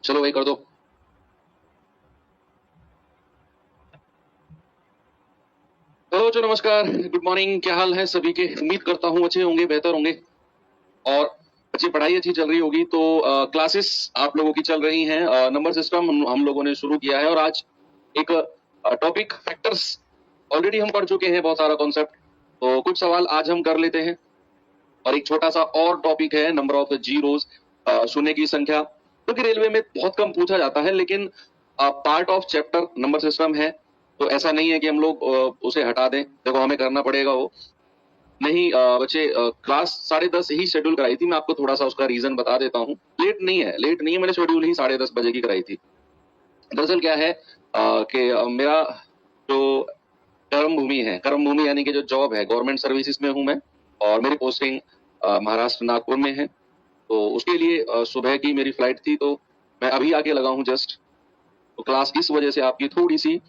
चलो भाई कर दो। हेलो बच्चों, नमस्कार, गुड मॉर्निंग। क्या हाल है सभी के? उम्मीद करता हूँ अच्छे होंगे, बेहतर होंगे। और अच्छी पढ़ाई अच्छी चल रही होगी। तो क्लासेस आप लोगों की चल रही हैं। नंबर सिस्टम हम लोगों ने शुरू किया है और आज एक टॉपिक फैक्टर्स ऑलरेडी हम पढ़ चुके हैं, बहुत सारा कॉन्सेप्ट। तो कुछ सवाल आज हम कर लेते हैं और एक छोटा सा और टॉपिक है नंबर ऑफ जीरोज, शून्य की संख्या, क्योंकि रेलवे में बहुत कम पूछा जाता है, लेकिन part of chapter number system है। तो ऐसा नहीं है कि हम लोग उसे हटा दें। देखो हमें करना पड़ेगा वो। नहीं बच्चे, क्लास 10:30 ही शेड्यूल कराई थी। मैं आपको थोड़ा सा उसका रीजन बता देता हूँ। लेट नहीं है, मैंने शेड्यूल ही 10:30 बजे की कराई थी। दरअसल क्या है कि मेरा जो कर्म भूमि यानी कि जो जॉब है, गवर्नमेंट सर्विसेज में हूँ मैं, और मेरी पोस्टिंग महाराष्ट्र नागपुर में है। तो उसके लिए सुबह की मेरी फ्लाइट थी, तो मैं अभी आके लगा हूँ जस्ट। तो क्लास इस वजह से आपकी थोड़ी सी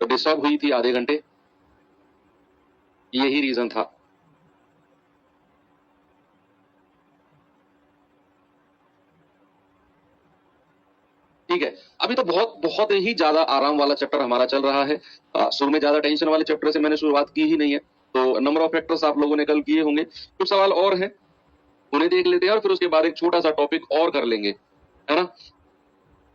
डिस्टर्ब हुई थी आधे घंटे, यही रीजन था। ठीक है, अभी तो बहुत बहुत ही ज्यादा आराम वाला चैप्टर हमारा चल रहा है। शुरू में ज्यादा टेंशन वाले चैप्टर से मैंने शुरुआत की ही नहीं है। तो नंबर ऑफ फैक्टर्स आप लोगों ने कल किए होंगे। कुछ सवाल और हैं, उन्हें देख लेते हैं और फिर उसके बाद एक छोटा सा टॉपिक और कर लेंगे, है ना।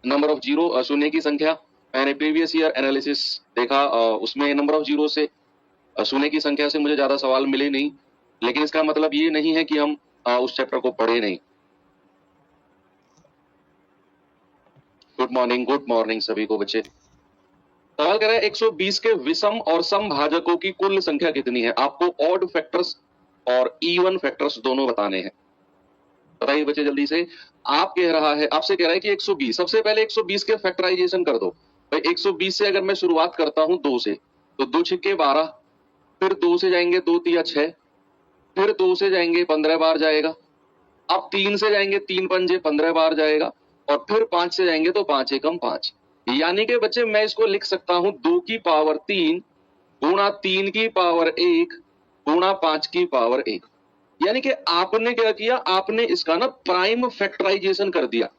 नंबर ऑफ जीरो, शून्य की संख्या। मैंने प्रीवियस ईयर एनालिसिस देखा, उसमें नंबर ऑफ जीरो से शून्य की संख्या से मुझे ज्यादा सवाल मिले नहीं, लेकिन इसका मतलब ये नहीं है कि हम उस चैप्टर को पढ़े नहीं। गुड मॉर्निंग सभी को बच्चे। सवाल कर रहा है 120 के विषम और सम भाजकों की कुल संख्या कितनी है। आपको ऑड फैक्टर्स और इवन फैक्टर्स दोनों बताने हैं। बताइए बच्चे जल्दी से। आपसे कह रहा है कि 120, सबसे पहले 120 के फैक्टराइजेशन कर दो भाई। 120 से अगर मैं शुरुआत करता हूं 2 से, तो 2 छिक्के 12, फिर 2 से जाएंगे 2 तिया 6, फिर 2 से जाएंगे 15 बार जाएगा। अब 3 से जाएंगे 3 पंजे 15 बार जाएगा, और फिर 5 से जाएंगे तो 5 एकम 5। यानी कि बच्चे मैं इसको लिख सकता हूं 2 की पावर 3 गुणा 3 की पावर 1 गुणा 5 की पावर 1। यानी कि आपने क्या किया, आपने इसका ना प्राइम फैक्टराइजेशन कर दिया।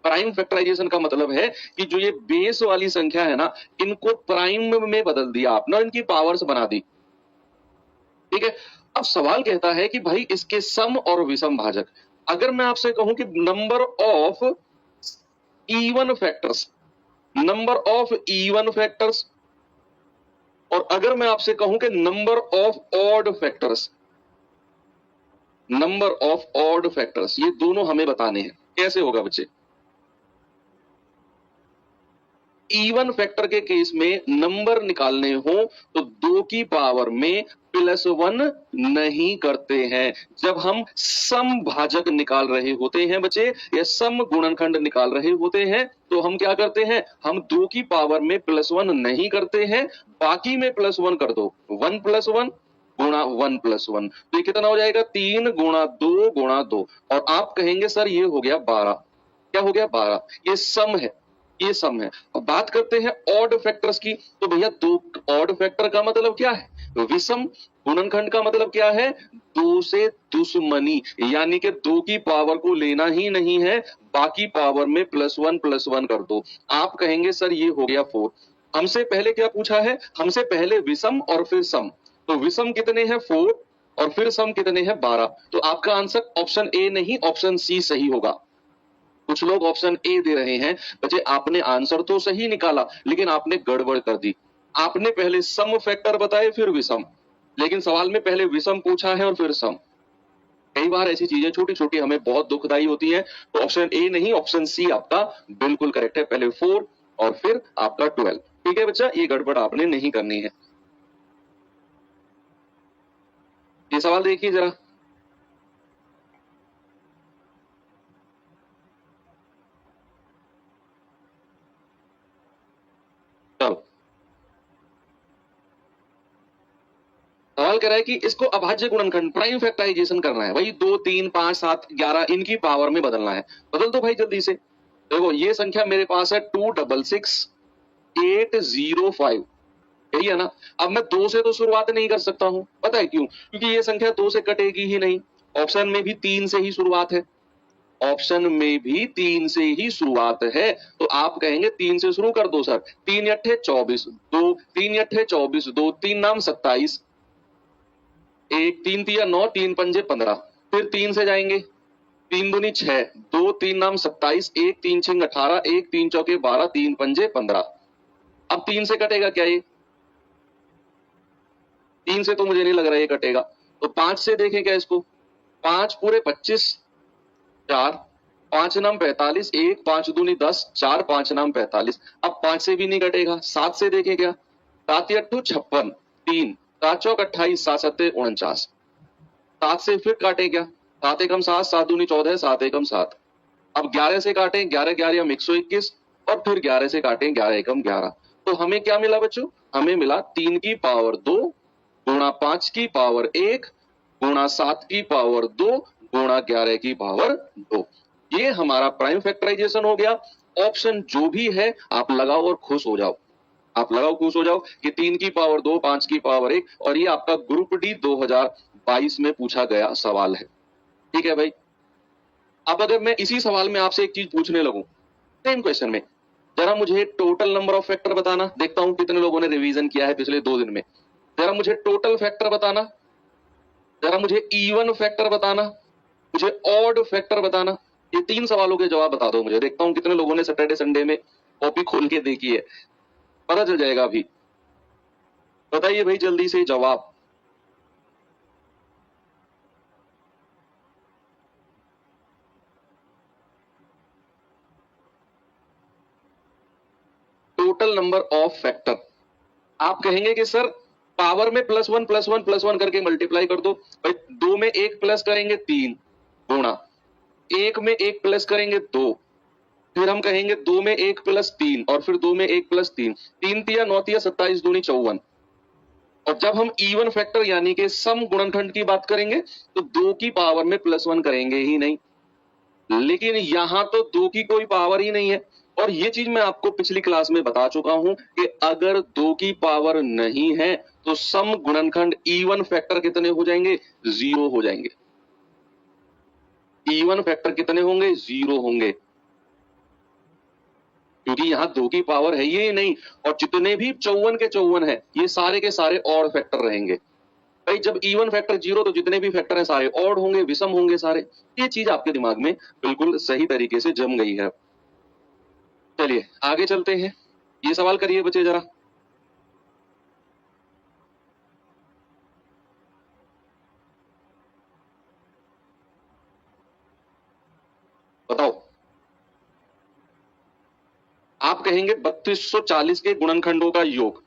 प्राइम फैक्टराइजेशन का मतलब है कि जो ये बेस वाली संख्या है ना, इनको प्राइम में बदल दिया आपने, इनकी पावर्स बना दी। ठीक है, अब सवाल कहता है कि भाई इसके सम और विषम भाजक। अगर मैं आपसे कहूं कि number of even factors, number of even factors, और अगर मैं आपसे कहूं कि number of odd factors, number of odd factors, ये दोनों हमें बताने हैं। कैसे होगा बच्चे? इवन फैक्टर के केस में नंबर निकालने हो तो 2 की पावर में +1 नहीं करते हैं। जब हम सम भाजक निकाल रहे होते हैं बच्चे, या सम गुणनखंड निकाल रहे होते हैं, तो हम क्या करते हैं, हम 2 की पावर में +1 नहीं करते हैं, बाकी में +1 कर दो। 1 + 1 गुणा 1 + 1, तो ये कितना हो जाएगा, 3 गुणा 2 गुणा 2। और आप कहेंगे सर ये हो गया 12। क्या हो गया? 12। ये सम है, ये सम है। अब बात करते हैं ऑड फैक्टर्स की। तो भैया दो ऑड फैक्टर का मतलब क्या है? विषम गुणनखंड का मतलब क्या है? 2 से दुश्मनी, यानी कि 2 की पावर को लेना ही नहीं है, बाकी पावर में +1 कर दो। आप कहेंगे सर ये हो गया 4। हमसे पहले क्या पूछा है? हमसे पहले विषम और फिर सम। तो विषम कितने हैं? 4, और फिर सम कितने हैं? 12। तो आपका आंसर ऑप्शन ए नहीं, ऑप्शन सी सही होगा। कुछ लोग ऑप्शन ए दे रहे हैं। बच्चे आपने आंसर तो सही निकाला, लेकिन आपने गड़बड़ कर दी। आपने पहले सम फैक्टर बताए फिर विषम, लेकिन सवाल में पहले विषम पूछा है और फिर सम। कई बार ऐसी चीजें छोटी छोटी हमें बहुत दुखदाई होती हैं। तो ऑप्शन ए नहीं, ऑप्शन सी आपका बिल्कुल करेक्ट है। पहले 4 और फिर आपका 12। ठीक है बच्चा, ये गड़बड़ आपने नहीं करनी है। ये सवाल देखिए जरा। चलो, सवाल कर रहा है कि इसको अभाज्य गुणनखंड प्राइम फैक्टराइजेशन करना है। वही 2 3 5 7 11 इनकी पावर में बदलना है। बदल दो भाई जल्दी से। देखो ये संख्या मेरे पास है 266805, यही है ना। अब मैं 2 से तो शुरुआत नहीं कर सकता हूं, पता है क्यों? क्योंकि ये संख्या 2 से कटेगी ही नहीं। ऑप्शन में भी 3 से ही शुरुआत है। ऑप्शन में भी 3 से ही शुरुआत है, तो आप कहेंगे 3 से शुरू कर दो सर। 3 अट्ठे 24, 2 3 अट्ठे 24, 2 3 नाम 27, 1 3 तिया 9, 3 पंजे 15, फिर 3 से जाएंगे, 3 दूनी 6, 2 3 नाम 27, 1 3 छिंग 18, 1 3 चौके 12, 3 पंजे 15। अब 3 से कटेगा क्या ये? 3 से तो मुझे नहीं लग रहा ये कटेगा, तो 5 से देखें क्या इसको? 5 पूरे 25, 4 5 नाम 45, 1 5 दूनी 10, 4 5 नाम 45। अब 5 से भी नहीं कटेगा, 7 से देखें क्या? 7 अट्ठू 56, 3 7 चौक 28, 7 सत्ते 49। 7 से फिर काटे क्या? 7 एकम 7, 7 दूनी 14, 7 एकम 7। अब 11 से काटें, 11 11 121, और फिर 11 से काटें, 11 एकम 11। तो हमें क्या मिला बच्चों? हमें मिला 3 की पावर 2 गुणा 5 की पावर 1 गुणा 7 की पावर 2 गुणा 11 की पावर 2। ये हमारा प्राइम फैक्टराइजेशन हो गया। ऑप्शन जो भी है आप लगाओ और खुश हो जाओ, आप लगाओ खुश हो जाओ कि 3 की पावर 2, 5 की पावर 1, और ये आपका ग्रुप डी 2022 में पूछा गया सवाल है। ठीक है भाई। अब अगर मैं इसी सवाल में आपसे एक चीज पूछने लगूं, सेम क्वेश्चन में, जरा मुझे टोटल नंबर ऑफ फैक्टर बताना। देखता हूं कितने लोगों ने रिवीजन किया है पिछले 2 दिन में। जरा मुझे टोटल फैक्टर बताना, जरा मुझे इवन फैक्टर बताना, मुझे ऑड फैक्टर बताना। ये 3 सवालों के जवाब बता दो मुझे। देखता हूं कितने लोगों ने सैटरडे संडे में कॉपी खोल के देखी है, पता चल जाएगा अभी। बताइए भाई जल्दी से जवाब। Total number of factor. आप कहेंगे कि सर पावर में +1 +1 +1 करके मल्टीप्लाई कर दो। भाई 2 में 1 प्लस करेंगे 3 गुणा 1 में 1 प्लस करेंगे 2, फिर हम कहेंगे 2 में 1 प्लस 3, और फिर 2 में 1 प्लस 3, 3 तिया 9 तिया 27 दूनी 54। और जब हम इवन फैक्टर यानी कि सम गुणनखंड की बात करेंगे तो 2 की पावर में +1 करेंगे ही नहीं, लेकिन यहां तो 2 की कोई पावर ही नहीं है। और ये चीज मैं आपको पिछली क्लास में बता चुका हूं कि अगर 2 की पावर नहीं है तो सम गुणनखंड इवन फैक्टर कितने हो जाएंगे? 0 हो जाएंगे। इवन फैक्टर कितने होंगे? 0 होंगे, क्योंकि यहां 2 की पावर है ही नहीं। और जितने भी 54 के 54 है ये सारे के सारे ऑड फैक्टर रहेंगे। भाई जब इवन फैक्टर 0 तो जितने भी फैक्टर हैं सारे ऑड होंगे, विषम होंगे सारे। ये चीज आपके दिमाग में बिल्कुल सही तरीके से जम गई है। चलिए आगे चलते हैं। ये सवाल करिए बच्चे जरा। बताओ। आप कहेंगे 3240 के गुणनखंडों का योग।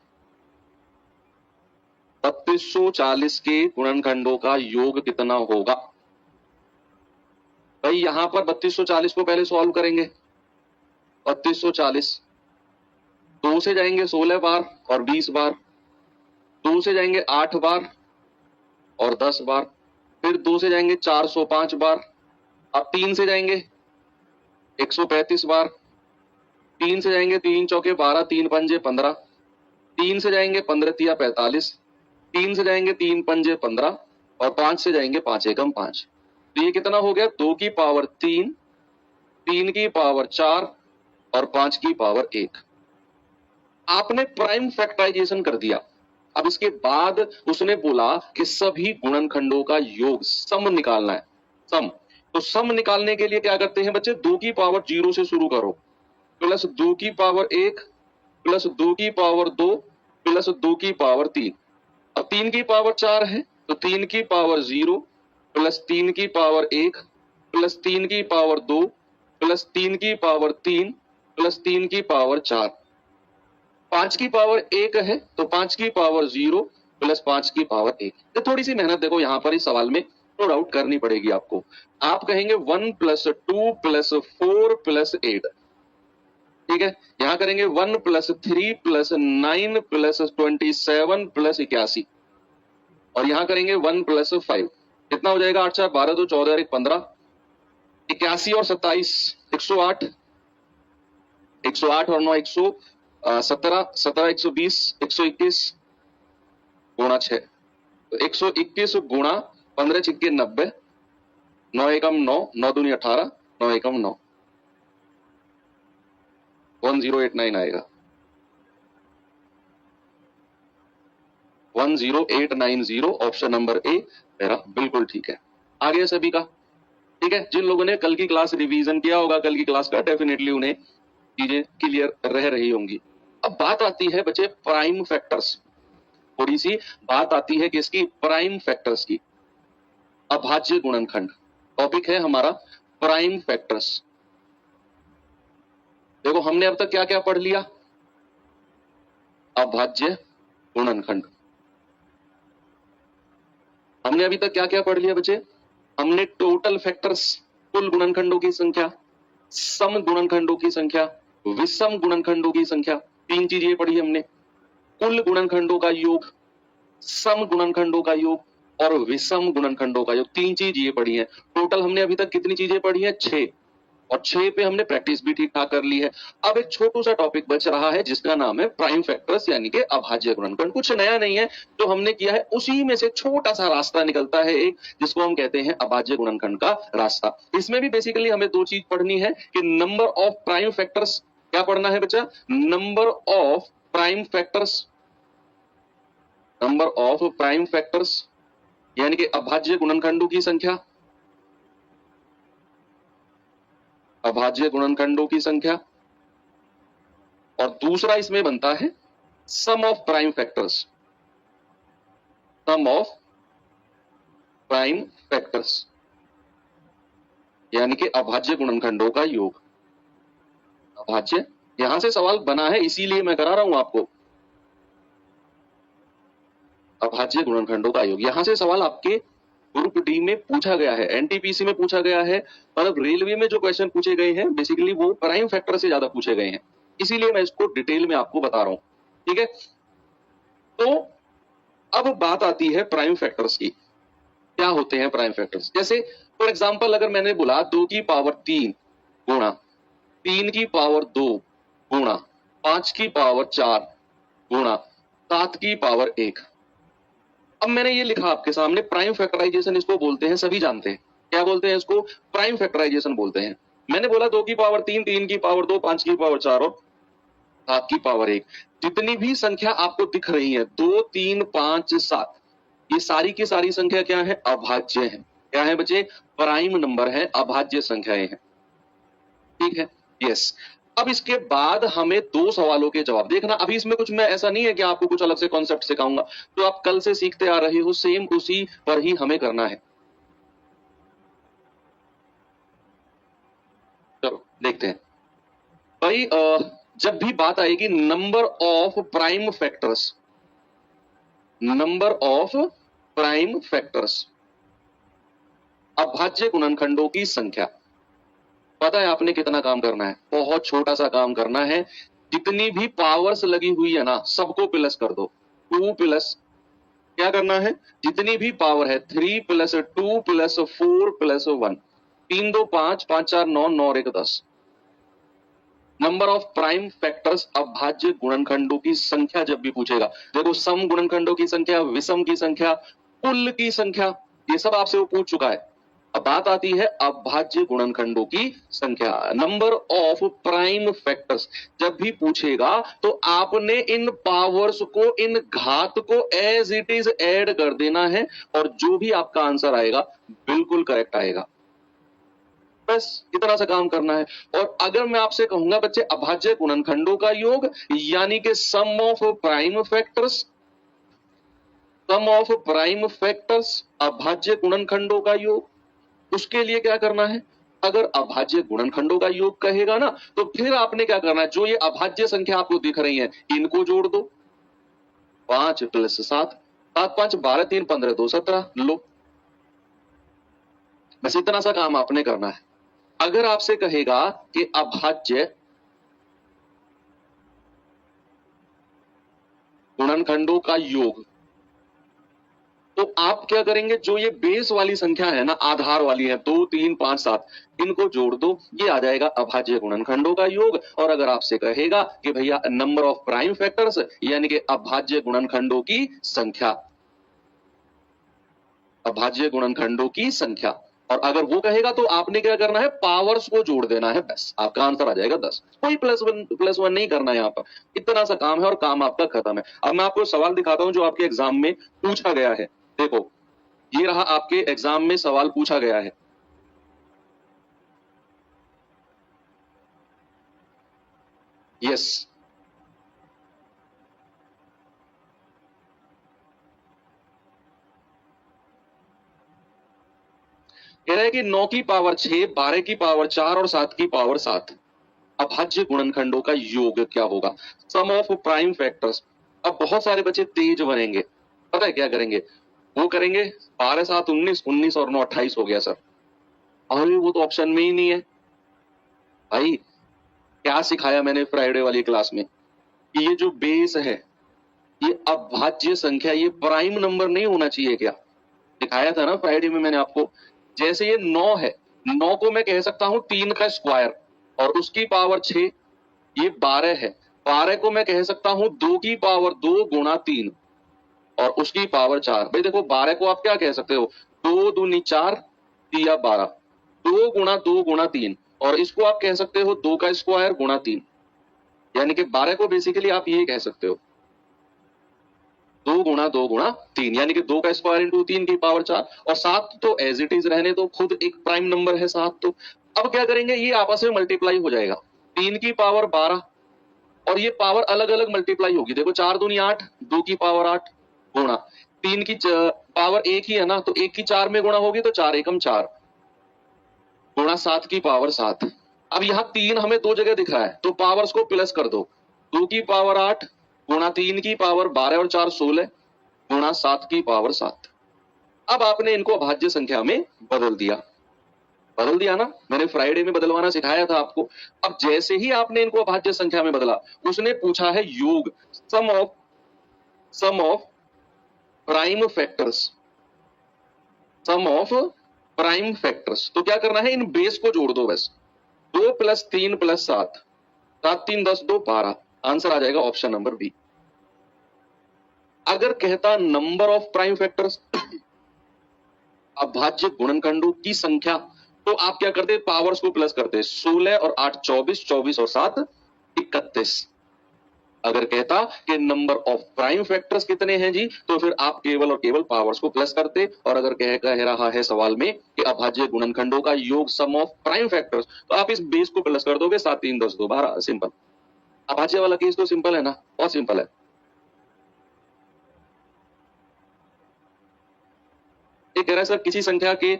3240 के गुणनखंडों का योग कितना होगा? भाई यहां पर 3240 को पहले सॉल्व करेंगे। 3240 2 से जाएंगे 16 बार और 20 बार, 2 से जाएंगे 8 बार और 10 बार, फिर 2 से जाएंगे 405 बार, अब 3 से जाएंगे 135 बार, 3 से जाएंगे 3 चौके 12, 3 पंजे 15, 3 से जाएंगे 15 तिया 45, 3 से जाएंगे 3 पंजे 15, और 5 से जाएंगे 5 एकम 5। तो ये कितना हो गया? 2 की पावर 3, 3 की पावर 4 और 5 की पावर 1। आपने प्राइम फैक्टराइजेशन कर दिया। अब इसके बाद उसने बोला कि सभी गुणनखंडों का योग सम निकालना है। सम, तो सम निकालने के लिए क्या करते हैं बच्चे? 2 की पावर 0 से शुरू करो, प्लस 2 की पावर 1 प्लस 2 की पावर 2 प्लस 2 की पावर 3। अब 3 की पावर 4 है तो 3 की पावर 0 प्लस 3 की पावर 1 प्लस 3 की पावर 2 प्लस 3 की पावर 3 प्लस 3 की पावर 4। 5 की पावर 1 है तो 5 की पावर 0 प्लस 5 की पावर 1। तो थोड़ी सी मेहनत देखो यहां पर इस सवाल में नो डाउट करनी पड़ेगी आपको। आप कहेंगे 1 प्लस 2 प्लस 4 प्लस 8। ठीक है, यहां करेंगे 1 प्लस 3 प्लस 9 प्लस 27 प्लस 81, और यहां करेंगे 1 प्लस 5। कितना हो जाएगा? 8 4 12 2 14 1 15, 81 और 27 108, 108 और 9 117, 17 120, 121 गुणा 6, तो 121 गुणा 15 छिक्के 90, 9 एकम 9, 9 दूनी 18, 9 एकम 9, 1089 आएगा, 10890 ऑप्शन नंबर ए मेरा बिल्कुल ठीक है। आगे सभी का ठीक है। जिन लोगों ने कल की क्लास रिवीजन किया होगा, कल की क्लास का, डेफिनेटली उन्हें चीजें क्लियर रह रही होंगी। अब बात आती है बच्चे प्राइम फैक्टर्स, थोड़ी सी बात आती है किसकी, प्राइम फैक्टर्स की। अभाज्य गुणनखंड टॉपिक है हमारा प्राइम फैक्टर्स। देखो हमने अब तक क्या क्या पढ़ लिया, अभाज्य गुणनखंड। हमने अभी तक क्या क्या पढ़ लिया बच्चे, हमने टोटल फैक्टर्स, कुल गुणनखंडों की संख्या, सम गुणनखंडों की संख्या, विषम गुणनखंडों की संख्या, तीन चीज ये पढ़ी हमने। कुल गुणनखंडों का योग, सम गुणनखंडों का योग और विषम गुणनखंडों का योग, तीन चीज ये पढ़ी है। टोटल हमने अभी तक कितनी चीजें पढ़ी है, 6, और 6 पे हमने प्रैक्टिस भी ठीक ठाक कर ली है। अब एक छोटू सा टॉपिक बच रहा है जिसका नाम है प्राइम फैक्टर्स यानी कि अभाज्य गुणनखंड। कुछ नया नहीं है, जो हमने किया है उसी में से छोटा सा रास्ता निकलता है एक, जिसको हम कहते हैं अभाज्य गुणनखंड का रास्ता। इसमें भी बेसिकली हमें दो चीज पढ़नी है कि नंबर ऑफ प्राइम फैक्टर्स, क्या पढ़ना है बच्चा, number of prime factors, number of prime factors यानी कि अभाज्य गुणनखंडों की संख्या, अभाज्य गुणनखंडों की संख्या, और दूसरा इसमें बनता है sum of prime factors, sum of prime factors यानी कि अभाज्य गुणनखंडों का योग। अभाज्य, यहां से सवाल बना है इसीलिए मैं करा रहा हूं आपको, अभाज्य गुणनखंडों का योग। यहां से सवाल आपके ग्रुप डी में पूछा गया है, एनटीपीसी में पूछा गया है, मतलब रेलवे में जो क्वेश्चन पूछे गए हैं बेसिकली वो प्राइम फैक्टर से ज्यादा पूछे गए हैं, इसीलिए मैं इसको डिटेल में आपको बता रहा हूं। ठीक है, तो अब बात आती है प्राइम फैक्टर्स की। क्या होते हैं प्राइम फैक्टर्स, जैसे फॉर एग्जांपल अगर मैंने बोला 2 की पावर 3 गुणा 3 की पावर 2 गुणा 5 की पावर 4 गुणा 7 की पावर 1। अब मैंने ये लिखा आपके सामने, प्राइम फैक्टराइजेशन इसको बोलते हैं, सभी जानते हैं क्या बोलते हैं इसको, प्राइम फैक्टराइजेशन बोलते हैं। मैंने बोला 2 की पावर 3, 3 की पावर 2, 5 की पावर 4 और 7 की पावर 1। जितनी भी संख्या आपको दिख रही है 2, 3, 5, 7, ये सारी की सारी संख्या क्या है, अभाज्य है। क्या है बच्चे, प्राइम नंबर है, अभाज्य संख्याएं हैं। ठीक है, यस। अब इसके बाद हमें दो सवालों के जवाब देखना। अभी इसमें कुछ मैं ऐसा नहीं है कि आपको कुछ अलग से कॉन्सेप्ट सिखाऊंगा, तो आप कल से सीखते आ रहे हो सेम उसी पर ही हमें करना है। चलो देखते हैं भाई, जब भी बात आएगी number of prime factors, number of prime factors, अभाज्य गुणनखंडों की संख्या, पता है आपने कितना काम करना है, बहुत छोटा सा काम करना है। जितनी भी पावर्स लगी हुई है ना सबको प्लस कर दो, 2 प्लस, क्या करना है, जितनी भी पावर है 3 प्लस 2 प्लस 4 प्लस 1, 3 2 5, 5 4 9, 9 और 1 10। नंबर ऑफ प्राइम फैक्टर्स, अभाज्य गुणनखंडों की संख्या जब भी पूछेगा, देखो सम गुणनखंडों की संख्या, विषम की संख्या, कुल की संख्या, ये सब आपसे वो पूछ चुका है। अब बात आती है अभाज्य गुणनखंडों की संख्या, नंबर ऑफ प्राइम फैक्टर्स। जब भी पूछेगा तो आपने इन पावर्स को, इन घात को एज इट इज ऐड कर देना है, और जो भी आपका आंसर आएगा बिल्कुल करेक्ट आएगा। बस इतना सा काम करना है। और अगर मैं आपसे कहूंगा बच्चे अभाज्य गुणनखंडों का योग यानी कि sum of prime factors, sum of prime factors, अभाज्य गुणनखंडों का योग, उसके लिए क्या करना है, अगर अभाज्य गुणनखंडों का योग कहेगा ना तो फिर आपने क्या करना है, जो ये अभाज्य संख्या आपको दिख रही है इनको जोड़ दो, 5 प्लस 7, 7 5 12, 3 15 2 17, लो, बस इतना सा काम आपने करना है। अगर आपसे कहेगा कि अभाज्य गुणनखंडों का योग, तो आप क्या करेंगे, जो ये बेस वाली संख्या है ना, आधार वाली है 2 3 5 7, इनको जोड़ दो, ये आ जाएगा अभाज्य गुणनखंडों का योग। और अगर आपसे कहेगा कि भैया नंबर ऑफ प्राइम फैक्टर्स यानी कि अभाज्य गुणनखंडों की संख्या, अभाज्य गुणनखंडों की संख्या, और अगर वो कहेगा तो आपने क्या करना है, पावर्स को जोड़ देना है, बस आपका आंसर आ जाएगा 10। कोई प्लस वन नहीं करना है यहाँ पर, इतना सा काम है और काम आपका खत्म है। अब मैं आपको सवाल दिखाता हूं जो आपके एग्जाम में पूछा गया है। देखो ये रहा, आपके एग्जाम में सवाल पूछा गया है। यस, कह रहा है कि 9 की पावर 6, 12 की पावर 4 और 7 की पावर 7 अभाज्य गुणनखंडों का योग क्या होगा? सम ऑफ प्राइम फैक्टर्स। अब बहुत सारे बच्चे तेज बनेंगे, पता है क्या करेंगे, वो करेंगे 12 7 19, 19 और 9 28 हो गया सर। अरे वो तो ऑप्शन में ही नहीं है भाई। क्या सिखाया मैंने फ्राइडे वाली क्लास में कि ये जो बेस है ये अभाज्य संख्या, ये प्राइम नंबर नहीं होना चाहिए क्या? दिखाया था ना फ्राइडे में मैंने आपको। जैसे ये 9 है, 9 को मैं कह सकता हूं 3 का स्क्वायर और उसकी पावर 6, ये 12 है, 12 को मैं कह सकता हूं 2 की पावर 2 गुणा 3 और उसकी पावर 4। भाई देखो 12 को आप क्या कह सकते हो, 2 दूनी 4 या 12, 2 गुणा 2 गुणा 3 और इसको आप कह सकते हो 2 का स्क्वायर गुणा 3, यानी कि 12 को बेसिकली आप ये कह सकते हो 2 गुणा 2 गुणा 3, यानी कि 2 का स्क्वायर इंटू 3 की पावर 4। और 7 तो एज इट इज रहने दो, खुद एक प्राइम नंबर है 7 तो। अब क्या करेंगे, ये आपस में मल्टीप्लाई हो जाएगा, 3 की पावर 12 और ये पावर अलग अलग मल्टीप्लाई होगी। देखो 4 दूनी 8, 2 की पावर 8 गुणा 3 की पावर 1 ही है ना, तो 1 की 4 में गुणा होगी तो 4 एकम 4 गुणा 7 की पावर 7। अब यहाँ 3 हमें 2 जगह दिख रहा है तो पावर्स को प्लस कर दो, 2 की पावर 8 गुणा 3 की पावर 12 और 4 16 गुणा 7 की पावर 7। अब आपने इनको अभाज्य संख्या में बदल दिया, बदल दिया ना, मैंने फ्राइडे में बदलवाना सिखाया था आपको। अब जैसे ही आपने इनको अभाज्य संख्या में बदला, उसने पूछा है योग, sum of prime factors, sum of prime factors. तो क्या करना है, इन बेस को जोड़ दो बस, 2 + 3 + 7, 7 3 10 2 12, आंसर आ जाएगा ऑप्शन नंबर बी। अगर कहता नंबर ऑफ प्राइम फैक्टर्स, अभाज्य गुणनखंडों की संख्या, तो आप क्या करते, पावर्स को प्लस करते, 16 और 8 24, 24 और 7 31। अगर कहता कि नंबर ऑफ प्राइम फैक्टर्स कितने हैं जी, तो फिर आप केवल और केवल पावर्स को प्लस करते। और अगर कह रहा है सवाल में कि अभाज्य गुणनखंडों का योग सम ऑफ प्राइम फैक्टर्स, तो आप इस बेस को प्लस कर दोगे, 7 3 10 2 12, सिंपल। अभाज्य वाला केस तो सिंपल है ना, बहुत सिंपल है। ये कह रहा है सर किसी संख्या के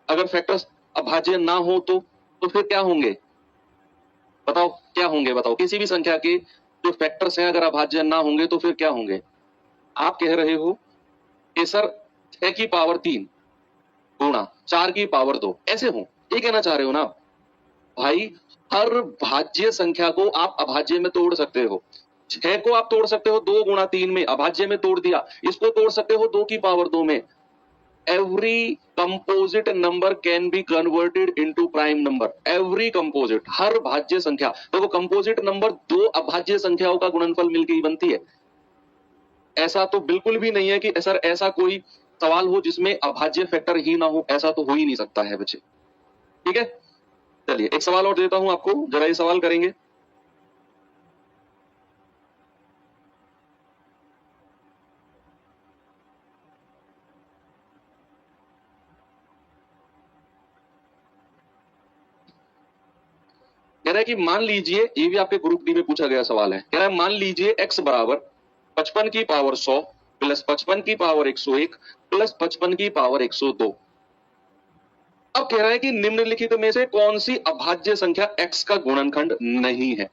अगर फैक्टर्स अभाज्य ना हो तो फिर क्या होंगे, बताओ क्या होंगे, बताओ किसी भी संख्या के जो फैक्टर्स हैं अगर अभाज्य ना होंगे तो फिर क्या होंगे? आप कह रहे हो कि सर 6 की पावर 3 गुणा 4 की पावर 2 ऐसे हो, ये कहना चाह रहे हो ना भाई? हर भाज्य संख्या को आप अभाज्य में तोड़ सकते हो। 6 को आप तोड़ सकते हो 2 गुणा 3 में, अभाज्य में तोड़ दिया। इसको तोड़ सकते हो 2 की पावर 2 में। every composite number can be converted into prime number, every composite, हर भाज्य संख्या। देखो कंपोजिट नंबर 2 अभाज्य संख्याओं का गुणनफल मिलकर ही बनती है। ऐसा तो बिल्कुल भी नहीं है कि सर ऐसा कोई सवाल हो जिसमें अभाज्य फैक्टर ही ना हो, ऐसा तो हो ही नहीं सकता है बच्चे। ठीक है, चलिए एक सवाल और देता हूं आपको, जरा ये सवाल करेंगे। कह रहा है कि मान लीजिए, ये भी आपके ग्रुप डी में पूछा गया सवाल है। कह रहा है मान लीजिए x बराबर 55 की पावर 100 प्लस 55 की पावर 101 प्लस 55 की पावर 102। अब कह रहा है कि निम्नलिखित में से कौन सी अभाज्य संख्या x का गुणनखंड नहीं है?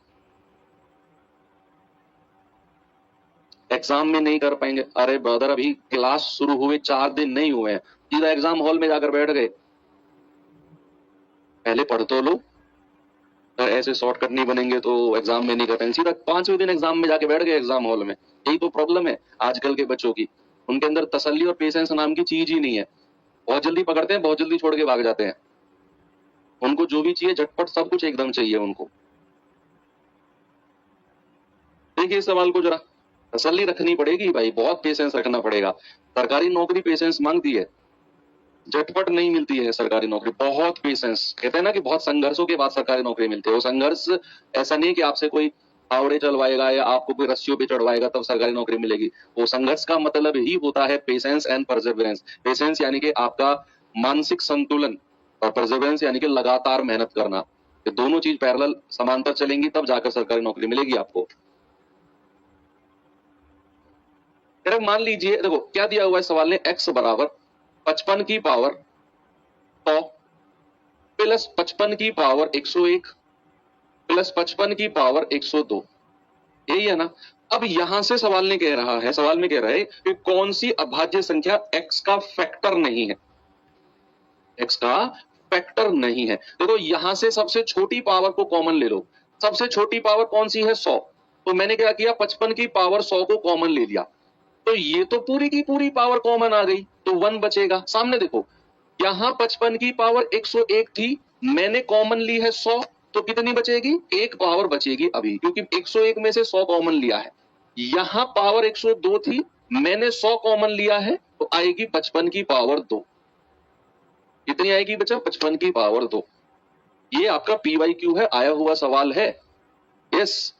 एग्जाम में नहीं कर पाएंगे? अरे ब्रदर अभी क्लास शुरू हुए 4 दिन नहीं हुए हैं, सीधा एग्जाम हॉल में जाकर बैठ गए। पहले पढ़ तो लो, ऐसे शॉर्टकट नहीं बनेंगे तो एग्जाम में नहीं कर पाएंगे। सीधा 5वें दिन एग्जाम में जाके बैठ गए एग्जाम हॉल में। यही तो प्रॉब्लम है आजकल के बच्चों की, उनके अंदर तसल्ली और पेशेंस नाम की चीज ही नहीं है। बहुत जल्दी पकड़ते हैं, बहुत जल्दी छोड़ के भाग जाते हैं। उनको जो भी चाहिए झटपट सब कुछ एकदम चाहिए उनको। देखिए इस सवाल को जरा, तसल्ली रखनी पड़ेगी भाई, बहुत पेशेंस रखना पड़ेगा। सरकारी नौकरी पेशेंस मांगती है। झटपट नहीं मिलती है सरकारी नौकरी, बहुत पेशेंस। कहते हैं ना कि बहुत संघर्षों के बाद सरकारी नौकरी मिलती है। वो संघर्ष ऐसा नहीं कि आपसे कोई फावड़े चलवाएगा या आपको कोई रस्सियों पे चढ़वाएगा तब सरकारी नौकरी मिलेगी। वो संघर्ष का मतलब ही होता है पेशेंस एंड परसेवरेंस। पेशेंस यानी कि आपका मानसिक संतुलन, और परसेवरेंस यानी कि लगातार मेहनत करना। ये दोनों चीज पैरेलल समांतर चलेंगी तब जाकर सरकारी नौकरी मिलेगी आपको। मान लीजिए, देखो क्या दिया हुआ है सवाल ने, x बराबर 55 की पावर 100 प्लस 55 की पावर 101 प्लस 55 की पावर 102, यही है ना। अब यहां से सवाल ने कह रहा है, सवाल में कह रहा है कि कौन सी अभाज्य संख्या x का फैक्टर नहीं है, x का फैक्टर नहीं है। देखो यहां से सबसे छोटी पावर को कॉमन ले लो। सबसे छोटी पावर कौन सी है, 100। तो मैंने क्या किया, 55 की पावर 100 को कॉमन ले लिया, तो ये तो पूरी की पूरी पावर कॉमन आ गई, तो 1 बचेगा। सामने देखो, यहां 55 की पावर 101 थी, मैंने कॉमन ली है 100, तो कितनी बचेगी, एक पावर बचेगी अभी, क्योंकि 101 में से 100 कॉमन लिया है। यहां पावर 102 थी, मैंने 100 कॉमन लिया है, तो आएगी 55 की पावर 2। कितनी आएगी बच्चा, 55 की पावर 2। ये आपका PYQ है, आया हुआ सवाल है। यस,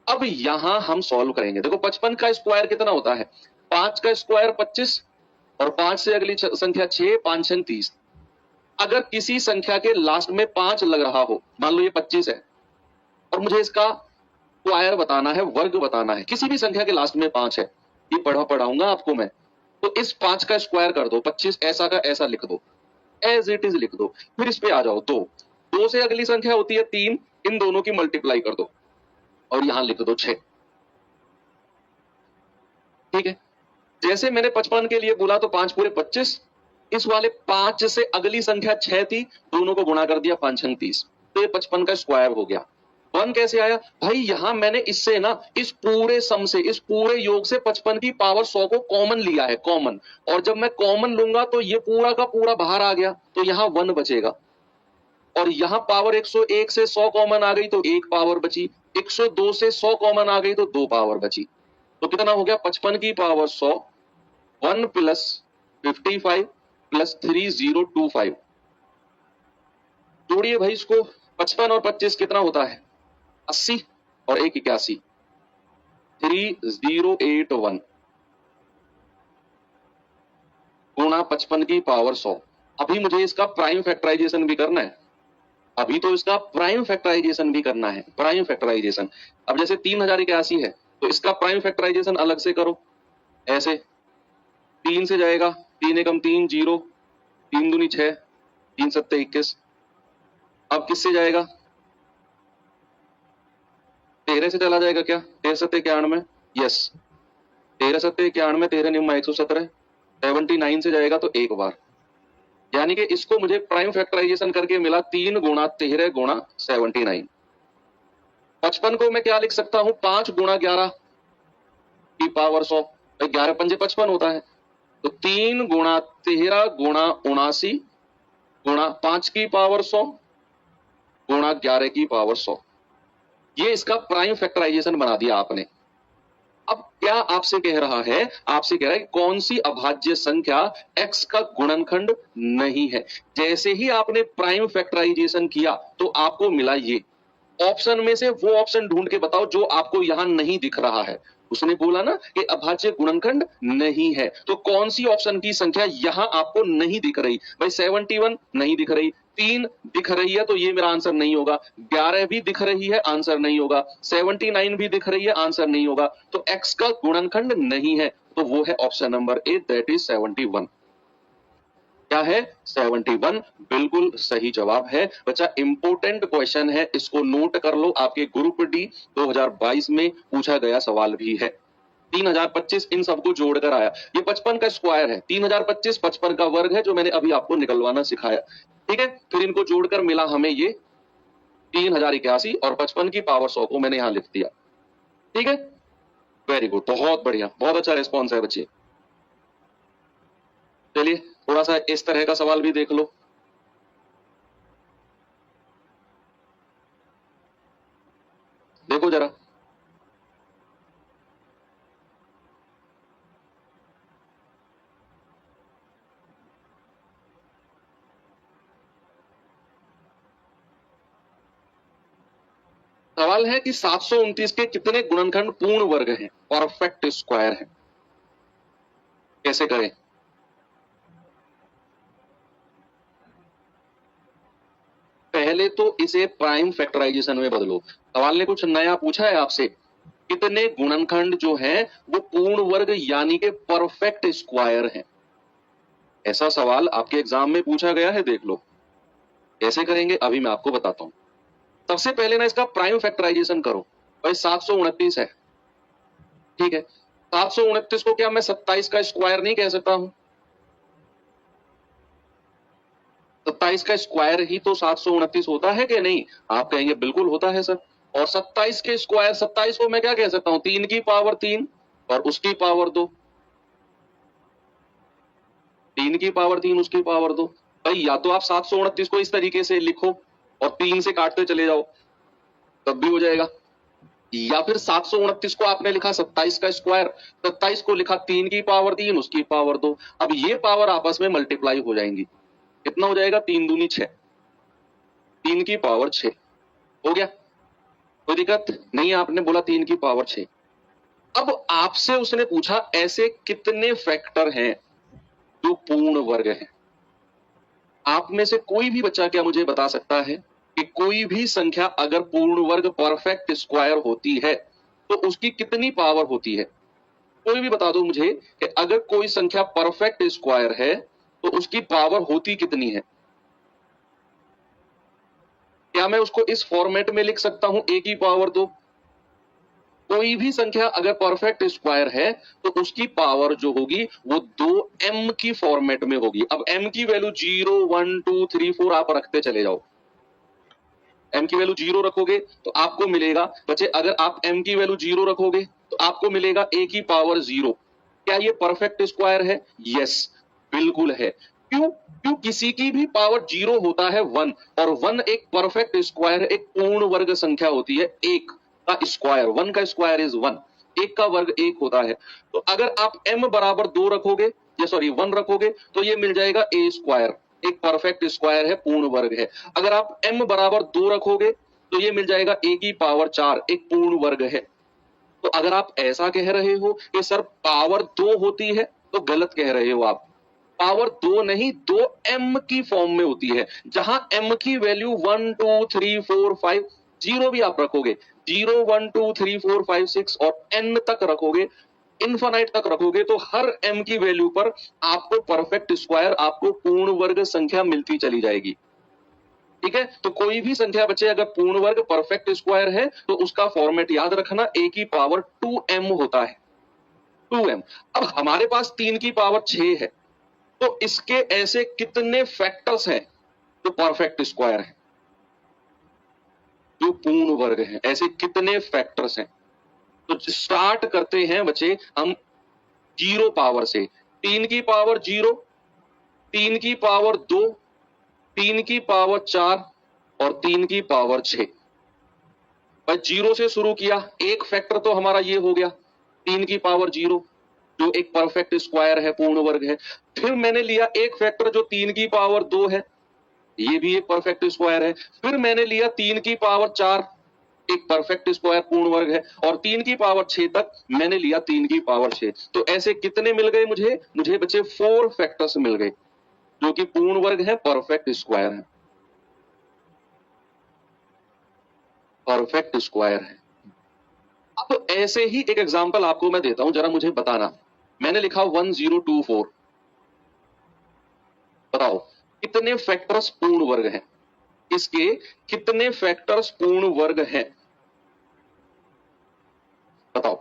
अब यहां हम सॉल्व करेंगे। देखो 55 का स्क्वायर कितना होता है, 5 का स्क्वायर 25, और 5 से अगली संख्या 6, 5 6 30। अगर किसी संख्या के लास्ट में 5 लग रहा हो, मान लो ये 25 है, और मुझे इसका स्क्वायर बताना है, वर्ग बताना है, किसी भी संख्या के लास्ट में 5 है, ये पढ़ाऊंगा आपको मैं, तो इस 5 का स्क्वायर कर दो, 25 ऐसा का ऐसा लिख दो, एज इट इज लिख दो। फिर इस पे आ जाओ, 2 से अगली संख्या होती है 3, इन दोनों की मल्टीप्लाई कर दो, और यहां लिख दो 6। ठीक है, जैसे मैंने 55 के लिए बोला तो 5 पूरे 25, इस वाले 5 से अगली संख्या 6 थी, दोनों को गुणा कर दिया, 5 6 30, तो ये 55 का स्क्वायर हो गया। 1 कैसे आया भाई, यहां मैंने इससे ना, इस पूरे सम से, इस पूरे योग से 55 की पावर 100 को कॉमन लिया है, कॉमन, और जब मैं कॉमन लूंगा तो ये पूरा का पूरा बाहर आ गया, तो यहां 1 बचेगा। और यहां पावर 101 से 100 कॉमन आ गई तो एक पावर बची, 102 से 100 कॉमन आ गई तो 2 पावर बची, तो कितना हो गया, 55 की पावर 100, 1 प्लस 55 प्लस 3025। जोड़िए भाई इसको, 55 और 25 कितना होता है, 80, और 1 81, 3081 गुणा 55 की पावर 100। अभी मुझे इसका प्राइम फैक्टराइजेशन भी करना है, अभी तो इसका प्राइम फैक्टराइजेशन भी करना है, प्राइम फैक्टराइजेशन। अब जैसे 3081 है, तो इसका प्राइम फैक्टराइजेशन अलग से करो, ऐसे 3 से जाएगा, 3 एकम 3 0, 3 दूनी 6, 3 सत्ते 21। अब किससे जाएगा, 13 से चला जाएगा क्या, 13 सत्ते 91, यस, 13 सत्ते 91, 13 निम्मा 117, 79 से जाएगा तो एक बार, यानी कि इसको मुझे प्राइम फैक्टराइजेशन करके मिला 3 गुणा 13 गुणा 79। 55 को मैं क्या लिख सकता हूं, 5 गुणा 11 की पावर 100, 11 पंजे 55 होता है, तो 3 गुणा 13 गुणा 79 गुणा 5 की पावर 100 गुणा 11 की पावर 100, ये इसका प्राइम फैक्टराइजेशन बना दिया आपने। अब क्या आपसे कह रहा है, आपसे कह रहा है कि कौन सी अभाज्य संख्या x का गुणनखंड नहीं है। जैसे ही आपने प्राइम फैक्टराइजेशन किया तो आपको मिला ये, ऑप्शन में से वो ऑप्शन ढूंढ के बताओ जो आपको यहां नहीं दिख रहा है। उसने बोला ना कि अभाज्य गुणनखंड नहीं है, तो कौन सी ऑप्शन की संख्या यहां आपको नहीं दिख रही, भाई 71 नहीं दिख रही, 3 दिख रही है तो ये मेरा आंसर नहीं होगा, 11 भी दिख रही है, आंसर नहीं होगा, 79 भी दिख रही है, आंसर नहीं होगा, तो x का गुणनखंड नहीं है, तो वो है option number A, that is 71। क्या है, 71 बिल्कुल सही जवाब है बच्चा। इंपोर्टेंट क्वेश्चन है, इसको नोट कर लो, आपके ग्रुप डी 2022 में पूछा गया सवाल भी है। 3025 इन सबको जोड़कर आया, ये 55 का स्क्वायर है, 3025 55 का वर्ग है, जो मैंने अभी आपको निकलवाना सिखाया। ठीक है, फिर इनको जोड़कर मिला हमें ये 3081, और 55 की पावर 100 को मैंने यहां लिख दिया। ठीक है, वेरी गुड, बहुत बढ़िया, बहुत अच्छा रिस्पॉन्स है बच्चे। चलिए थोड़ा सा इस तरह का सवाल भी देख लो। देखो जरा, सवाल है कि 729 के कितने गुणनखंड पूर्ण वर्ग हैं, परफेक्ट स्क्वायर है? कैसे करें? पहले तो इसे प्राइम फैक्टराइजेशन में बदलो। सवाल ने कुछ नया पूछा है आपसे, कितने गुणनखंड जो है वो पूर्ण वर्ग यानी कि परफेक्ट स्क्वायर है। ऐसा सवाल आपके एग्जाम में पूछा गया है, देख लो। कैसे करेंगे अभी मैं आपको बताता हूं। सबसे पहले ना इसका प्राइम फैक्टराइजेशन करो। भाई 729 है, ठीक है। 729 को क्या मैं 27 का स्क्वायर नहीं कह सकता हूं? 27 का स्क्वायर ही तो 729 होता है कि नहीं? आप कहेंगे बिल्कुल होता है सर। और 27 के स्क्वायर, 27 को मैं क्या कह सकता हूं? 3 की पावर 3 और उसकी पावर 2। 3 की पावर 3 उसकी पावर 2। भाई या तो आप 729 को इस तरीके से लिखो और 3 से काटते चले जाओ, तब भी हो जाएगा। या फिर 729 को आपने लिखा 27 का स्क्वायर, 27 को लिखा 3 की पावर 3 उसकी पावर 2। अब ये पावर आपस में मल्टीप्लाई हो जाएंगी। कितना हो जाएगा? 3 दूनी 6, 3 की पावर 6 हो गया। कोई दिक्कत नहीं, आपने बोला 3 की पावर 6। अब आपसे उसने पूछा ऐसे कितने फैक्टर हैं जो पूर्ण वर्ग हैं। आप में से कोई भी बच्चा क्या मुझे बता सकता है कि कोई भी संख्या अगर पूर्ण वर्ग परफेक्ट स्क्वायर होती है तो उसकी कितनी पावर होती है? कोई भी बता दो मुझे कि अगर कोई संख्या परफेक्ट स्क्वायर है तो उसकी पावर होती कितनी है? क्या मैं उसको इस फॉर्मेट में लिख सकता हूं a की पावर 2? कोई भी संख्या अगर परफेक्ट स्क्वायर है तो उसकी पावर जो होगी वो 2m की फॉर्मेट में होगी। अब m की वैल्यू 0 1 2 3 4 आप रखते चले जाओ। m की वैल्यू 0 रखोगे तो आपको मिलेगा बच्चे, अगर आप m की वैल्यू 0 रखोगे तो आपको मिलेगा a की पावर 0। क्या ये परफेक्ट स्क्वायर है? यस, बिल्कुल है। क्यों? क्यों किसी की भी पावर 0 होता है 1, और 1 एक परफेक्ट स्क्वायर, एक पूर्ण वर्ग संख्या होती है। 1 का स्क्वायर, 1 का स्क्वायर इज 1, 1 का वर्ग 1 होता है। तो अगर आप m बराबर 2 रखोगे, या सॉरी 1 रखोगे तो ये मिल जाएगा a स्क्वायर, एक परफेक्ट स्क्वायर है, पूर्ण वर्ग है। अगर आप m बराबर 2 रखोगे तो ये मिल जाएगा a की पावर 4, एक पूर्ण वर्ग है। तो अगर आप ऐसा कह रहे हो कि सर पावर 2 होती है तो गलत कह रहे हो आप। पावर 2 नहीं, 2m की फॉर्म में होती है, जहां m की वैल्यू 1 2 3 4 5, 0 भी आप रखोगे, 0 1 2 3 4 5 6 और n तक रखोगे, इन्फिनाइट तक रखोगे, तो हर m की वैल्यू पर आपको परफेक्ट स्क्वायर, आपको पूर्ण वर्ग संख्या मिलती चली जाएगी। ठीक है, तो कोई भी संख्या बच्चे अगर पूर्ण वर्ग परफेक्ट स्क्वायर है तो उसका फॉर्मेट याद रखना, a की पावर 2m होता है, 2m। अब हमारे पास 3 की पावर 6 है, तो इसके ऐसे कितने फैक्टर्स हैं जो परफेक्ट स्क्वायर है, जो पूर्ण वर्ग है? ऐसे कितने फैक्टर्स हैं? तो स्टार्ट करते हैं बच्चे हम 0 पावर से। 3 की पावर 0, 3 की पावर 2, 3 की पावर 4 और 3 की पावर 6। 0 से शुरू किया, एक फैक्टर तो हमारा ये हो गया 3 की पावर 0, जो एक परफेक्ट स्क्वायर है, पूर्ण वर्ग है। फिर मैंने लिया एक फैक्टर जो 3 की पावर 2 है, ये भी एक परफेक्ट स्क्वायर है। फिर मैंने लिया 3 की पावर 4, एक परफेक्ट स्क्वायर पूर्ण वर्ग है। और 3 की पावर 6 तक मैंने लिया 3 की पावर 6। तो ऐसे कितने मिल गए मुझे बच्चे? 4 फैक्टर्स मिल गए जो कि पूर्ण वर्ग है, परफेक्ट स्क्वायर है, परफेक्ट स्क्वायर है। अब ऐसे ही एक एग्जांपल आपको मैं देता हूं, जरा मुझे बताना। मैंने लिखा 1024, बताओ कितने फैक्टर्स पूर्ण वर्ग हैं? इसके कितने फैक्टर्स पूर्ण वर्ग हैं? बताओ।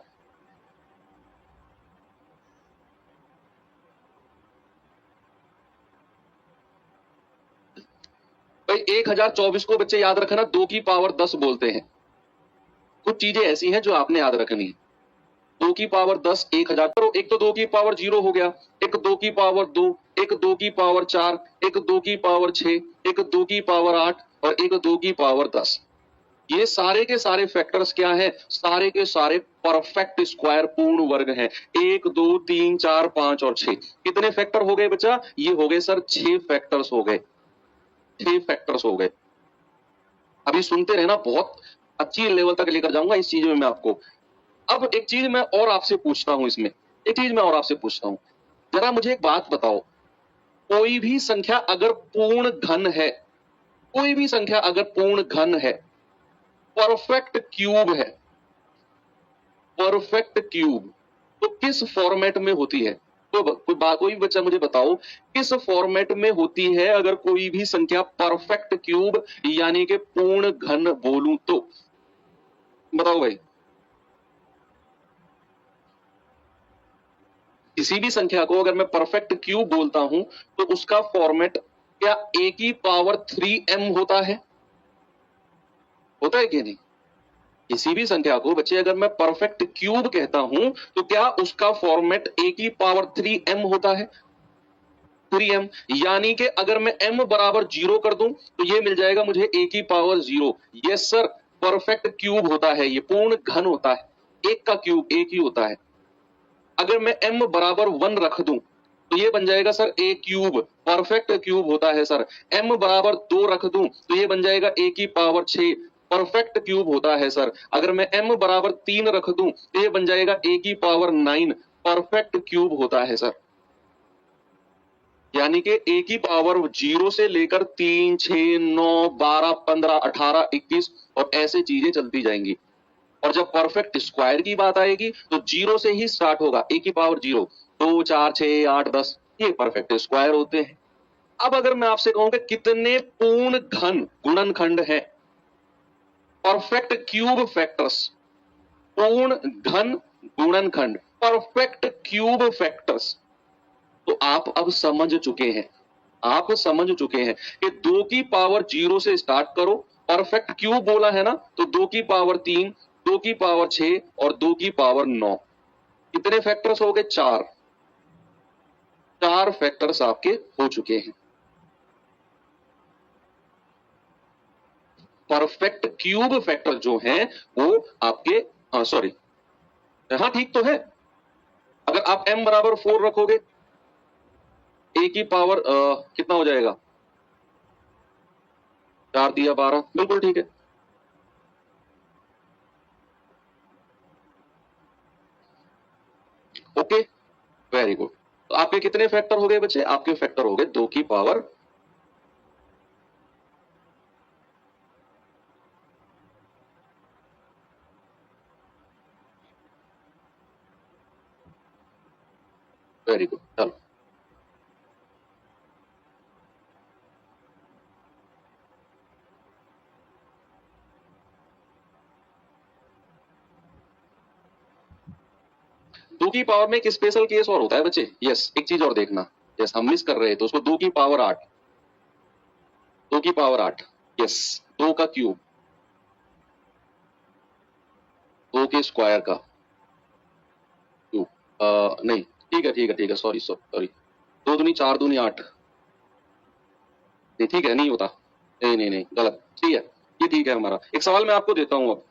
भाई 1024 को बच्चे याद रखना 2 की पावर 10 बोलते हैं। कुछ चीजें ऐसी हैं जो आपने याद रखनी है। 2 की पावर 10, 1000 करो। एक तो 2 की पावर 0 हो गया, एक 2 की पावर 2, एक 2 की पावर 4, एक 2 की पावर 6, एक 2 की पावर 8 और एक 2 की पावर 10। ये सारे के सारे फैक्टर्स क्या हैं? सारे के सारे परफेक्ट स्क्वायर पूर्ण वर्ग हैं। 1 2 3 4 5 और 6। कितने फैक्टर हो गए बच्चा? ये हो गए सर 6 फैक्टर्स हो गए, 6 फैक्टर्स हो गए। अभी सुनते रहना, बहुत अच्छी लेवल तक लेकर जाऊंगा इस चीज में मैं आपको। अब एक चीज मैं और आपसे पूछता हूं इसमें, एक चीज मैं और आपसे पूछता हूं, जरा मुझे एक बात बताओ, कोई भी संख्या अगर पूर्ण घन है, कोई भी संख्या अगर पूर्ण घन है, परफेक्ट क्यूब है, परफेक्ट क्यूब, तो किस फॉर्मेट में होती है? तो कोई बच्चा मुझे बताओ किस फॉर्मेट में होती है अगर कोई भी संख्या परफेक्ट क्यूब यानी कि पूर्ण घन बोलूं तो? बताओ भाई। किसी भी संख्या को अगर मैं परफेक्ट क्यूब बोलता हूं तो उसका फॉर्मेट क्या a की पावर 3m होता है? होता है कि नहीं? किसी भी संख्या को बच्चे अगर मैं परफेक्ट क्यूब कहता हूं तो क्या उसका फॉर्मेट a की पावर 3m होता है? 3m, यानी कि अगर मैं m बराबर 0 कर दूं तो ये मिल जाएगा मुझे a की power 0। Yes sir, perfect cube होता है, ये पूर्ण घन होता है, एक का क्यूब एक ही होता है। अगर मैं m बराबर 1 रख दूं तो ये बन जाएगा sir a cube, perfect cube होता है सर। m बराबर 2 रख दूं तो ये बन जाएगा a की पावर 6, परफेक्ट क्यूब होता है सर। अगर मैं m बराबर 3 रख दूं तो ये बन जाएगा a की पावर 9, परफेक्ट क्यूब होता है सर। यानी कि a की पावर 0 से लेकर 3, 6, 9, 12, 15, 18, 21 और ऐसे चीजें चलती जाएंगी। और जब परफेक्ट स्क्वायर की बात आएगी तो 0 से ही स्टार्ट होगा, a की पावर 0, 2, 4, 6, 8, 10, ये परफेक्ट स्क्वायर होते हैं। अब अगर मैं आपसे कहूं कि कितने पूर्ण घन गुणनखंड हैं, परफेक्ट क्यूब फैक्टर्स, पूर्ण घन गुणनखंड, परफेक्ट क्यूब फैक्टर्स, तो आप अब समझ चुके हैं, आप समझ चुके हैं कि 2 की पावर 0 से स्टार्ट करो, परफेक्ट क्यूब बोला है ना, तो 2 की पावर 3, 2 की पावर 6 और 2 की पावर 9, कितने फैक्टर्स हो गए? 4, 4 फैक्टर्स आपके हो चुके हैं। परफेक्ट क्यूब फैक्टर जो हैं वो आपके, हाँ सॉरी, हाँ ठीक तो है। अगर आप m बराबर 4 रखोगे, a की पावर कितना हो जाएगा? 4 दिया 12, बिल्कुल ठीक है। Okay, very good. तो आपके कितने फैक्टर हो गए बच्चे? आपके फैक्टर हो गए 2 की पावर, वेरी गुड। चलो, दो की पावर में एक स्पेशल केस और होता है बच्चे। यस, एक चीज और देखना, यस हम मिस कर रहे हैं तो उसको 2 की पावर 8, 2 की पावर 8, यस 2 का क्यूब, 2 के स्क्वायर का क्यूब, नहीं ठीक है ठीक है ठीक है, सॉरी सॉरी, 2 दूनी 4, दूनी 8, नहीं ठीक है, नहीं होता, नहीं नहीं नहीं गलत, ठीक है, ये ठीक है हमारा। एक सवाल मैं आपको देता हूं, अब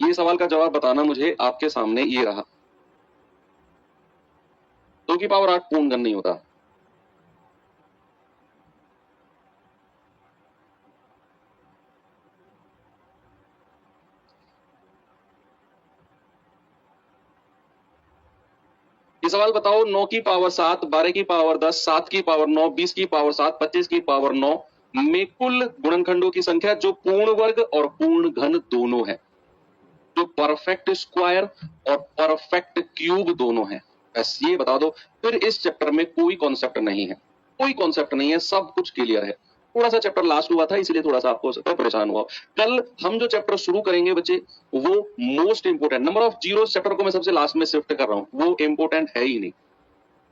ये सवाल का जवाब बताना मुझे आपके सामने ये रहा। 2 की पावर 8 पूर्ण घन नहीं होता। ये सवाल बताओ, 9 की पावर 7, 12 की पावर 10, 7 की पावर 9, 20 की पावर 7, 25 की पावर 9 में कुल गुणनखंडों की संख्या जो पूर्ण वर्ग और पूर्ण घन दोनों है, जो परफेक्ट स्क्वायर और परफेक्ट क्यूब दोनों है। बस ये बता दो, फिर इस चैप्टर में कोई कॉन्सेप्ट नहीं है, कोई कॉन्सेप्ट नहीं है, सब कुछ क्लियर है। थोड़ा सा चैप्टर लास्ट हुआ था इसलिए थोड़ा सा आपको परेशान हुआ। कल हम जो चैप्टर शुरू करेंगे बच्चे वो most important, number of zero chapter को मैं सबसे लास्ट में शिफ्ट कर रहा हूँ, वो इंपोर्टेंट है ही नहीं।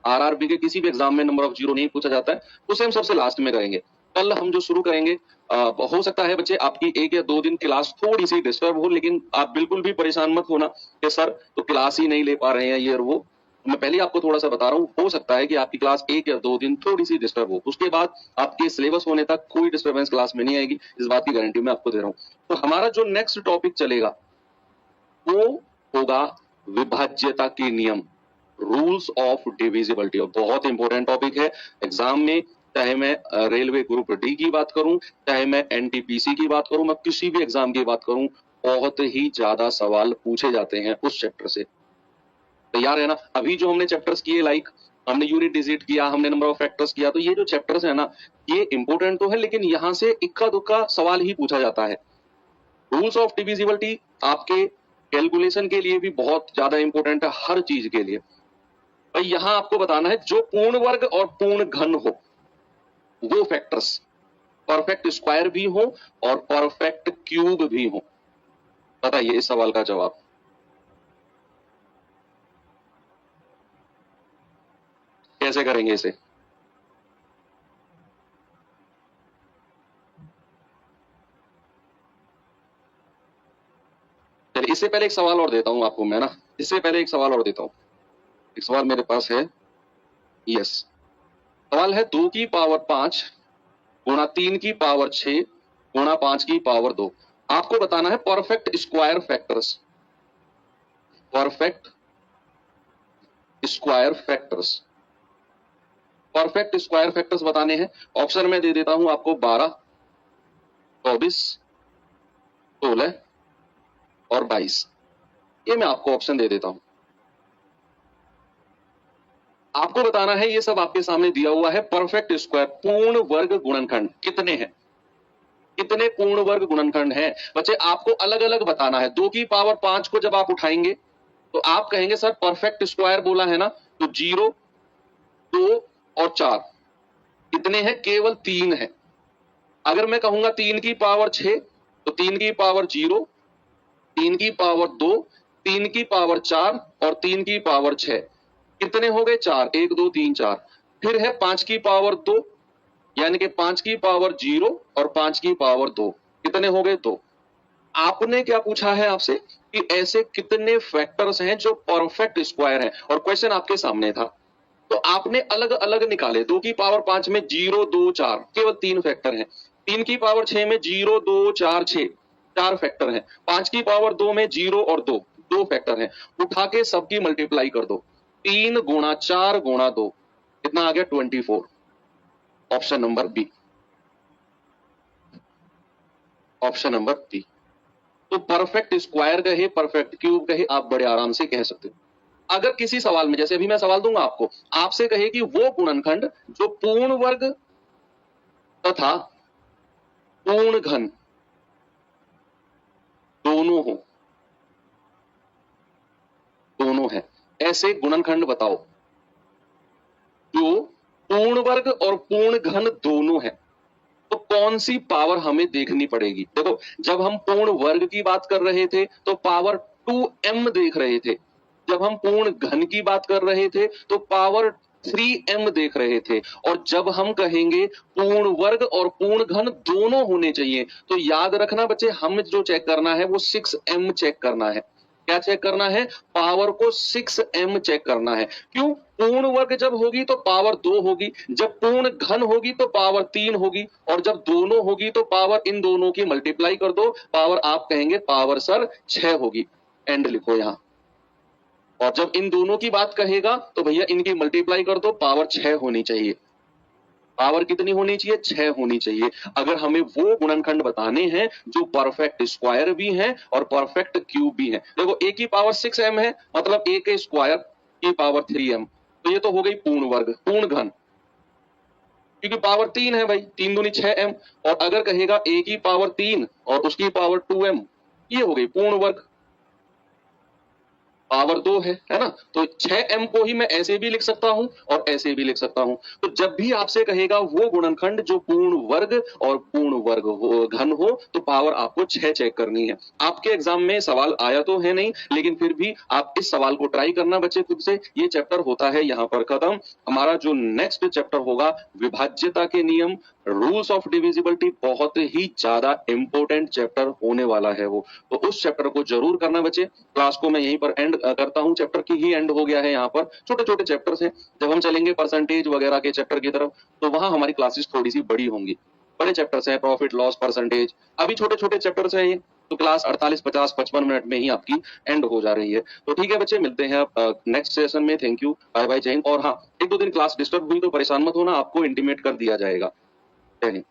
आरआरबी के किसी भी एग्जाम में नंबर ऑफ जीरो नहीं पूछा जाता है, उसे हम सबसे लास्ट में करेंगे। कल हम जो शुरू करेंगे हो सकता है बच्चे आपकी 1 या 2 दिन क्लास थोड़ी सी डिस्टर्ब हो, लेकिन आप बिल्कुल भी परेशान मत होना कि सर तो क्लास ही नहीं ले पा रहे हैं ये और वो। मैं पहले आपको थोड़ा सा बता रहा हूँ, हो सकता है कि आपकी क्लास 1 या 2 दिन थोड़ी सी डिस्टर्ब हो, उसके बाद आपके सिलेबस होने तक कोई डिस्टर्बेंस क्लास में नहीं आएगी, इस बात की गारंटी मैं आपको दे रहा हूँ। तो हमारा जो नेक्स्ट टॉपिक चलेगा वो होगा विभाज्यता के नियम, रूल्स ऑफ डिविजिबिलिटी। और बहुत इंपॉर्टेंट टॉपिक है एग्जाम में, चाहे मैं रेलवे ग्रुप डी की बात करूं, चाहे मैं एनटीपीसी की बात करूं, मैं किसी भी एग्जाम की बात करूं, बहुत ही ज्यादा सवाल पूछे जाते हैं उस चैप्टर से। तैयार है ना? अभी जो हमने चैप्टर्स किए, लाइक हमने यूनिट डिजिट किया, हमने नंबर ऑफ फैक्टर्स किया, तो ये जो चैप्टर्स है ना, ये इंपॉर्टेंट तो है, लेकिन यहाँ से इक्का दुक्का सवाल ही पूछा जाता है। रूल्स ऑफ डिविजिबिलिटी आपके कैलकुलेशन के लिए भी बहुत ज्यादा इंपॉर्टेंट है, हर चीज के लिए। भाई यहाँ आपको बताना है जो पूर्ण वर्ग और पूर्ण घन हो वो फैक्टर्स, परफेक्ट स्क्वायर भी हो और परफेक्ट क्यूब भी हो। बताइए इस सवाल का जवाब। कैसे करेंगे इसे? चलिए इससे पहले एक सवाल और देता हूं आपको मैं ना, इससे पहले एक सवाल और देता हूं। एक सवाल मेरे पास है, यस, सवाल है 2 की पावर 5 गुणा 3 की पावर 6 गुणा 5 की पावर 2। आपको बताना है perfect square factors, perfect square factors, perfect square factors बताने हैं। ऑप्शन में दे देता हूं आपको 12, 24, 16 और 22। ये मैं आपको ऑप्शन दे देता हूं। आपको बताना है, ये सब आपके सामने दिया हुआ है, परफेक्ट स्क्वायर पूर्ण वर्ग गुणनखंड कितने हैं, कितने पूर्ण वर्ग गुणनखंड हैं। बच्चे आपको अलग अलग बताना है। 2 की पावर 5 को जब आप उठाएंगे तो आप कहेंगे सर परफेक्ट स्क्वायर बोला है ना, तो 0, 2 और 4 कितने हैं? केवल 3 है। अगर मैं कहूंगा 3 की पावर 6 तो 3 की पावर 0, 3 की पावर 2, 3 की पावर 4 और 3 की पावर 6 कितने हो गए? 4, 1 2 3 4। फिर है 5 की पावर 2, यानी कि 5 की पावर 0 और 5 की पावर 2 कितने हो गए? 2। आपने क्या पूछा है आपसे कि ऐसे कितने फैक्टर्स हैं जो परफेक्ट स्क्वायर हैं, और क्वेश्चन आपके सामने था, तो आपने अलग अलग निकाले। 2 की पावर 5 में 0 2 4 केवल 3 फैक्टर हैं। 3 की पावर 6 में 0 2 4 6 4 फैक्टर हैं। 5 की पावर 2 में 0 और 2 2 फैक्टर हैं। उठा के सबकी मल्टीप्लाई कर दो। 3 गुणा 4 गुणा 2 कितना आ गया? 24। Option number B, option number B. तो परफेक्ट स्क्वायर कहे, परफेक्ट क्यूब कहे, आप बड़े आराम से कह सकते हो। अगर किसी सवाल में, जैसे अभी मैं सवाल दूंगा आपको, आपसे कहे कि वो गुणनखंड जो पूर्ण वर्ग तथा पूर्ण घन दोनों हो, दोनों है, ऐसे गुणनखंड बताओ जो पूर्ण वर्ग और पूर्ण घन दोनों है। तो कौन सी पावर हमें देखनी पड़ेगी? देखो, जब हम पूर्ण वर्ग की बात कर रहे थे तो पावर 2m देख रहे थे, जब हम पूर्ण घन की बात कर रहे थे तो पावर 3m देख रहे थे, और जब हम कहेंगे पूर्ण वर्ग और पूर्ण घन दोनों होने चाहिए, तो याद रखना बच्चे, हम जो चेक करना है वो 6m चेक करना है। क्या चेक करना है? पावर को 6m चेक करना है। क्यों? पूर्ण वर्ग जब होगी तो पावर 2 होगी, जब पूर्ण घन होगी तो पावर 3 होगी, और जब दोनों होगी तो पावर इन दोनों की मल्टीप्लाई कर दो, पावर आप कहेंगे पावर सर 6 होगी। एंड लिखो यहां। और जब इन दोनों की बात कहेगा तो भैया इनकी मल्टीप्लाई कर दो, पावर 6 होनी चाहिए। पावर कितनी होनी चाहिए? 6 होनी चाहिए। अगर हमें वो गुणनखंड बताने हैं जो परफेक्ट स्क्वायर भी हैं और परफेक्ट क्यूब भी हैं। देखो, a की पावर 6m है, मतलब a के स्क्वायर की पावर 3m, तो ये तो हो गई पूर्ण वर्ग, पूर्ण घन, क्योंकि पावर 3 है भाई, 3 दूनी 6m। और अगर कहेगा a की पावर 3 और उसकी पावर 2m, ये हो गई पूर्ण वर्ग, पावर 2 है ना? तो 6m को ही मैं ऐसे भी लिख सकता हूं और ऐसे भी लिख सकता हूं। तो जब भी आपसे कहेगा वो गुणनखंड जो पूर्ण वर्ग और पूर्ण वर्ग हो, घन हो, तो पावर आपको 6 चेक करनी है। आपके एग्जाम में सवाल आया तो है नहीं, लेकिन फिर भी आप इस सवाल को ट्राई करना बच्चे खुद से। ये चैप्टर होता है यहाँ पर खत्म। हमारा जो नेक्स्ट चैप्टर होगा विभाज्यता के नियम, रूल्स ऑफ डिविजिबिलिटी, बहुत ही ज्यादा इंपॉर्टेंट चैप्टर होने वाला है वो, तो उस चैप्टर को जरूर करना बच्चे। क्लास को मैं यहीं पर एंड करता हूं, चैप्टर की ही एंड हो गया है। यहाँ पर छोटे छोटे चैप्टर्स हैं, जब हम चलेंगे परसेंटेज वगैरह के चैप्टर की तरफ तो वहां हमारी क्लासेस थोड़ी सी बड़ी होंगी। बड़े चैप्टर्स हैं, प्रॉफिट लॉस परसेंटेज, अभी छोटे छोटे चैप्टर्स हैं ये, तो क्लास 48 50 55 मिनट में ही आपकी एंड हो जा रही है। तो ठीक है बच्चे, मिलते हैं नेक्स्ट सेशन में। थैंक यू, बाय बाय, जय हिंद। और हाँ, 1-2 दिन क्लास डिस्टर्ब हुई तो परेशान मत होना, आपको इंटीमेट कर दिया जाएगा। जय हिंद।